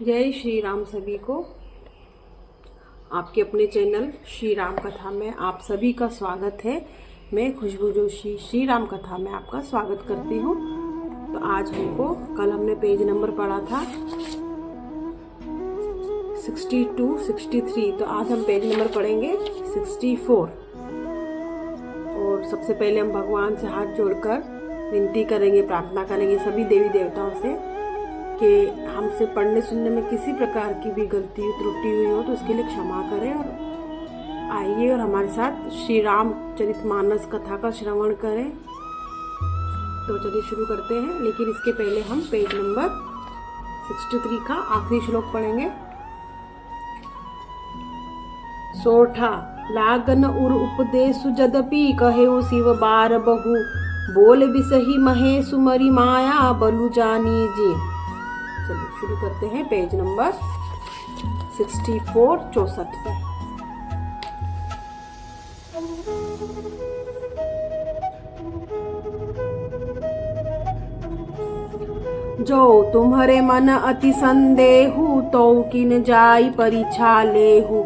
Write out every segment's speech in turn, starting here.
जय श्री राम सभी को। आपके अपने चैनल श्री राम कथा में आप सभी का स्वागत है। मैं खुशबू जोशी श्री राम कथा में आपका स्वागत करती हूँ। तो आज कल हमने पेज नंबर पढ़ा था 62, 63। तो आज हम पेज नंबर पढ़ेंगे 64। और सबसे पहले हम भगवान से हाथ जोड़कर विनती करेंगे, प्रार्थना करेंगे सभी देवी देवताओं से कि हमसे पढ़ने सुनने में किसी प्रकार की भी गलती त्रुटि हुई हो तो उसके लिए क्षमा करें। और आइए और हमारे साथ श्री रामचरितमानस कथा का श्रवण करें। तो चलिए शुरू करते हैं, लेकिन इसके पहले हम पेज नंबर 63 का आखिरी श्लोक पढ़ेंगे। सोठा लागन उर उपदेशु जदपि कहेउ शिव बार बहु, बोल बिसही महे सुमरी माया बलु जानी जी। चलिए शुरू करते हैं पेज नंबर 64, 64 से। जो तुम्हारे मन अति संदेहु तो किन जाई परीक्षा लेहु,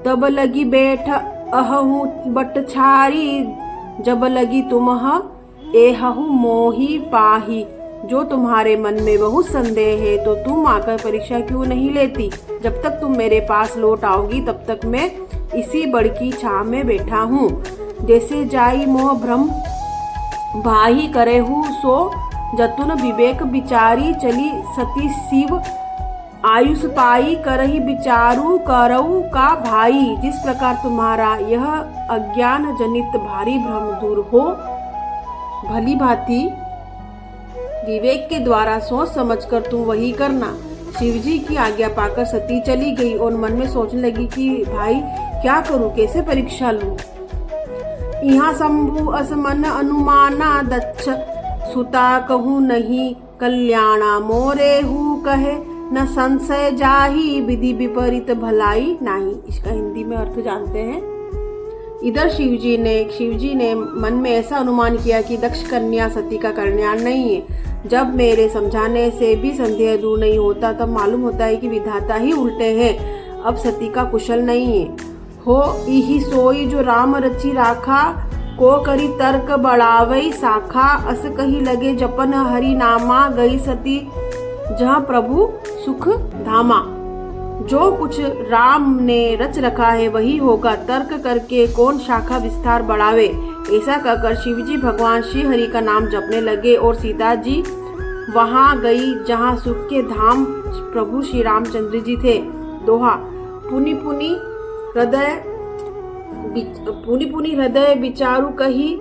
तब लगी बैठ अहहु बट छारी, जब लगी तुमह एहहु मोही पाही। जो तुम्हारे मन में बहुत संदेह है तो तुम आकर परीक्षा क्यों नहीं लेती। जब तक तुम मेरे पास लौट आओगी तब तक मैं इसी बड़ की छाव में बैठा हूँ। जैसे जाई मोह भ्रम भाही करेहु, सो जतुन विवेक विचारी चली सती शिव, आयुष पाई करही विचारू करऊ का भाई। जिस प्रकार तुम्हारा यह अज्ञान जनित भारी भ्रम दूर हो, भली भांति विवेक के द्वारा सोच समझकर तुम वही करना। शिवजी की आज्ञा पाकर सती चली गई और मन में सोचने लगी कि भाई क्या करूं, कैसे परीक्षा लूं। यहाँ शंभु असमन अनुमाना, दक्ष सुता कहूँ नहीं कल्याणा, मोरे हूँ कहे न संशय जाही, विधि विपरीत भलाई नाही। इसका हिंदी में अर्थ जानते हैं। इधर शिवजी ने मन में ऐसा अनुमान किया कि दक्ष कन्या सती का कल्याण नहीं है। जब मेरे समझाने से भी संदेह दूर नहीं होता तब मालूम होता है कि विधाता ही उल्टे हैं। अब सती का कुशल नहीं है। हो इही सोई जो राम रची राखा, को करी तर्क बढ़ावई शाखा, अस कही लगे जपन हरि नामा, गई सती जहाँ प्रभु सुख धामा। जो कुछ राम ने रच रखा है वही होगा, तर्क करके कौन शाखा विस्तार बढ़ावे। ऐसा कहकर शिवजी भगवान श्री हरि का नाम जपने लगे और सीता जी वहां गई जहां सुख के धाम प्रभु श्री रामचंद्र जी थे। दोहा पुनि पुनि हृदय विचारु कही,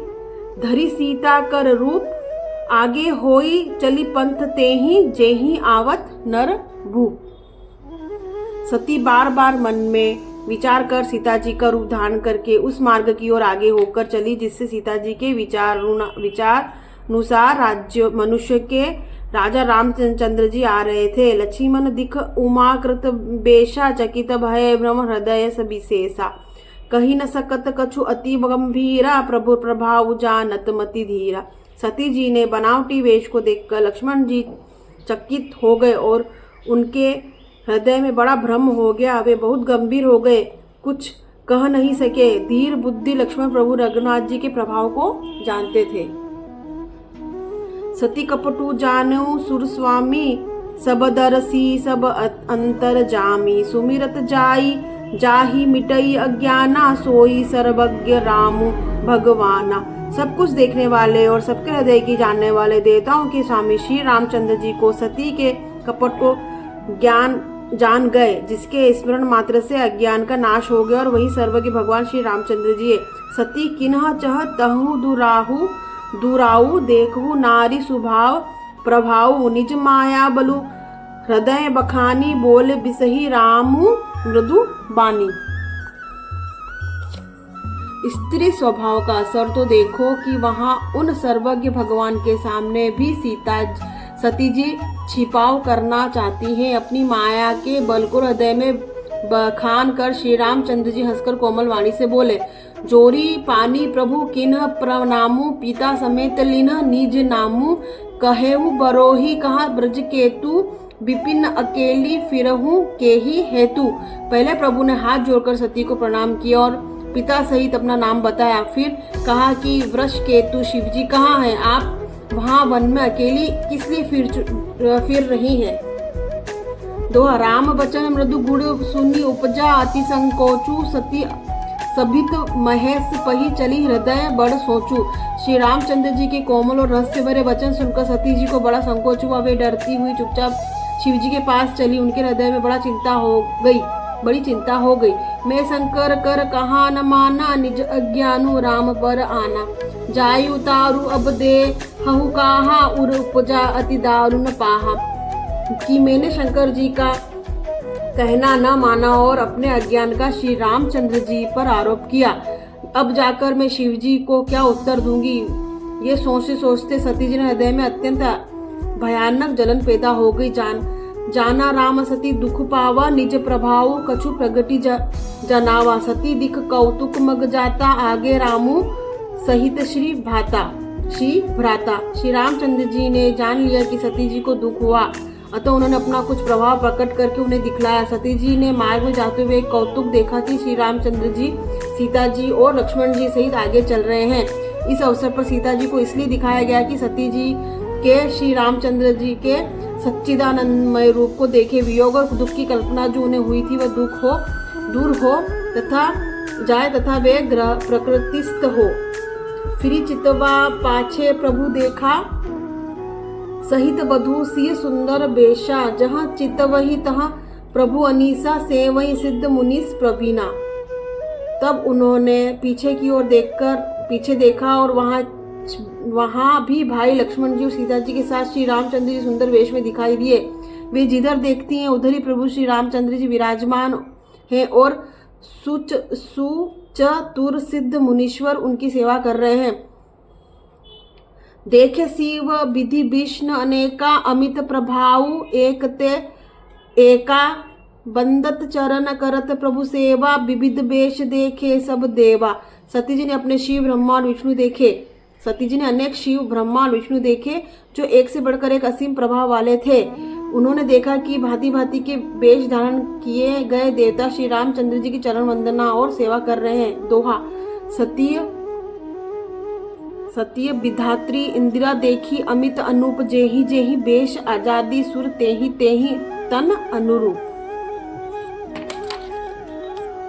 धरी सीता कर रूप, आगे होई चली पंथ तेहि, जेहि आवत नर भूप। सती बार बार मन में विचार कर सीता जी का रूप धारण करके उस मार्ग की ओर आगे होकर चली जिससे सीता जी के विचार अनुसार राज्य मनुष्य के राजा रामचंद्र जी आ रहे थे। लक्ष्मण दिख उमाकृत बेशा, चकित भय भ्रम हृदय सविशेषा, कही न सकत कछु अति गंभीरा, प्रभु प्रभाव जानत मति धीरा। सती जी ने बनावटी वेश को देखकर लक्ष्मण जी चकित हो गए और उनके हृदय में बड़ा भ्रम हो गया। वे बहुत गंभीर हो गए, कुछ कह नहीं सके। धीर बुद्धि लक्ष्मण प्रभु रघुनाथ जी के प्रभाव को जानते थे। सती कपटू जानऊ सुर स्वामी, सब दरसी सब अंतर जामी, सुमिरत जाई जाही मिटई अज्ञाना, सोई सर्वज्ञ रामु भगवाना। सब कुछ देखने वाले और सबके हृदय की जानने वाले देवताओं के स्वामी श्री रामचंद्र जी को सती के कपट को जान गए, जिसके स्मरण मात्र से अज्ञान का नाश हो गया और वही सर्वज्ञ भगवान श्री रामचंद्र जी है। सती किन्ह चह तहु दुराऊ, देखहु नारी सुभाव प्रभाव, निज माया बलु हृदय बखानी, बोले बिसही रामु मृदु बानी। स्त्री स्वभाव का असर तो देखो कि वहां उन सर्वज्ञ भगवान के सामने भी सती जी छिपाव करना चाहती हैं। अपनी माया के बल को हृदय में बखान कर श्री रामचंद्र जी हंसकर कोमल वाणी से बोले, जोरी पानी प्रभु किन्ह प्रणामु, पिता समेत लिन्ह निज नामु, कहेऊ बरोही कहा ब्रज केतु, विपिन अकेली फिरहूं के ही हेतु। पहले प्रभु ने हाथ जोड़कर सती को प्रणाम किया और पिता सहित अपना नाम बताया। फिर कहा कि वृष केतु शिवजी कहाँ हैं? आप वहाँ वन में अकेली किस लिए फिर रही हैं? दोहा। राम बचन मृदु गुण सुनी उपजा अति संकोचु सती सभित महेश पही चली हृदय बड़ सोचू। श्री रामचंद्र जी के कोमल और रहस्य भरे वचन सुनकर सती जी को बड़ा संकोच हुआ। वे डरती हुई चुपचाप शिव जी के पास चली। उनके हृदय में बड़ी चिंता हो गई। मैं शंकर कर कहा न माना, निज अज्ञानु राम पर आना। जाय उतारू अब दे हहु कहा, उर उपजा अति दारुण पाहा। कि मैंने शंकर जी का कहना न माना और अपने अज्ञान का श्री रामचंद्र जी पर आरोप किया। अब जाकर मैं शिव जी को क्या उत्तर दूंगी? ये सोचते सोचते सती जी ने हृदय में अत्यंत भयानक जलन पैदा हो गई। जाना राम सती दुख पावा, निज प्रभाव कछु प्रगति जनावा। सती दिख कौतुक मग जाता, आगे रामू सहित श्री भ्राता। श्री रामचंद्र जी ने जान लिया कि सती जी को दुख हुआ, अतः उन्होंने अपना कुछ प्रभाव प्रकट करके उन्हें दिखलाया। सती जी ने मार्ग में जाते हुए एक कौतुक देखा कि श्री रामचंद्र जी सीता जी और लक्ष्मण जी सहित आगे चल रहे हैं। इस अवसर पर सीता जी को इसलिए दिखाया गया कि सती जी के श्री रामचंद्र जी के सच्चिदानंदमय रूप को देखे। वियोग और दुख की कल्पना जो उन्हें हुई थी वह दूर हो तथा वे प्रकृतिस्थ हो। फिर चितवा पाछे प्रभु देखा, सहित बधू सिय सुंदर बेशा। जहाँ चितवही तहाँ प्रभु अनीसा, सेवई सिद्ध मुनीस प्रवीणा। तब उन्होंने पीछे की ओर पीछे देखा और वहाँ भी भाई लक्ष्मण जी और सीता जी के साथ श्री रामचंद्र जी सुंदर वेश में दिखाई दिए। वे जिधर देखती हैं उधर ही प्रभु श्री रामचंद्र जी विराजमान हैं और सुचतुर सिद्ध मुनीश्वर उनकी सेवा कर रहे हैं। देखे शिव विधि विष्णु अनेका, अमित प्रभाव एका बंदत चरण करत प्रभु सेवा। विविध वेश देखे सब देवा। सती जी ने अपने शिव ब्रह्मा और विष्णु देखे। सती जी ने अनेक शिव ब्रह्मा और विष्णु देखे जो एक से बढ़कर एक असीम प्रभाव वाले थे। उन्होंने देखा कि भांति भांति के वेश धारण किए गए देवता श्री रामचंद्र जी की चरण वंदना और सेवा कर रहे हैं। दोहा। सतीय विधात्री इंदिरा देखी, अमित अनूप जेहि जेहि वेश। आजादी सुर तेहि तेहि तन अनुरूप।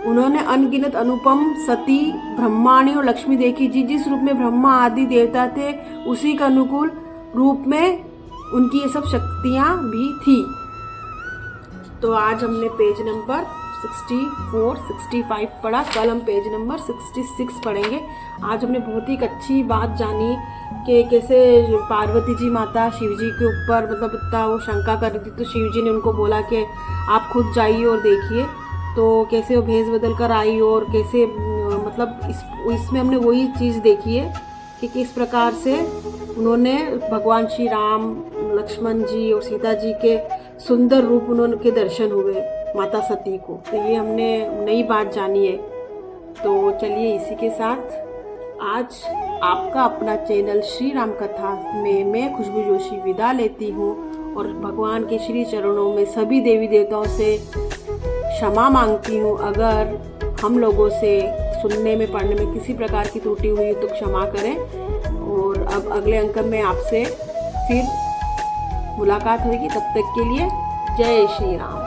उन्होंने अनगिनत अनुपम सती ब्रह्माणी और लक्ष्मी देखी। जिस रूप में ब्रह्मा आदि देवता थे उसी का अनुकूल रूप में उनकी ये सब शक्तियां भी थी। तो आज हमने पेज नंबर 64, 65 पढ़ा। कल हम पेज नंबर 66 पढ़ेंगे। आज हमने बहुत ही अच्छी बात जानी कि कैसे पार्वती जी माता शिव जी के ऊपर इतना वो शंका कर रही थी, तो शिव जी ने उनको बोला कि आप खुद जाइए और देखिए। तो कैसे वो भेष बदल कर आई और कैसे इसमें हमने वही चीज़ देखी है कि किस प्रकार से उन्होंने भगवान श्री राम, लक्ष्मण जी और सीता जी के सुंदर रूप उनके दर्शन हुए माता सती को। तो ये हमने नई बात जानी है। तो चलिए इसी के साथ आज आपका अपना चैनल श्री राम कथा में मैं खुशबू जोशी विदा लेती हूँ और भगवान के श्री चरणों में सभी देवी देवताओं से क्षमा मांगती हूँ। अगर हम लोगों से सुनने में पढ़ने में किसी प्रकार की त्रुटि हुई तो क्षमा करें। और अब अगले अंक में आपसे फिर मुलाकात होगी। तब तक के लिए जय श्री राम।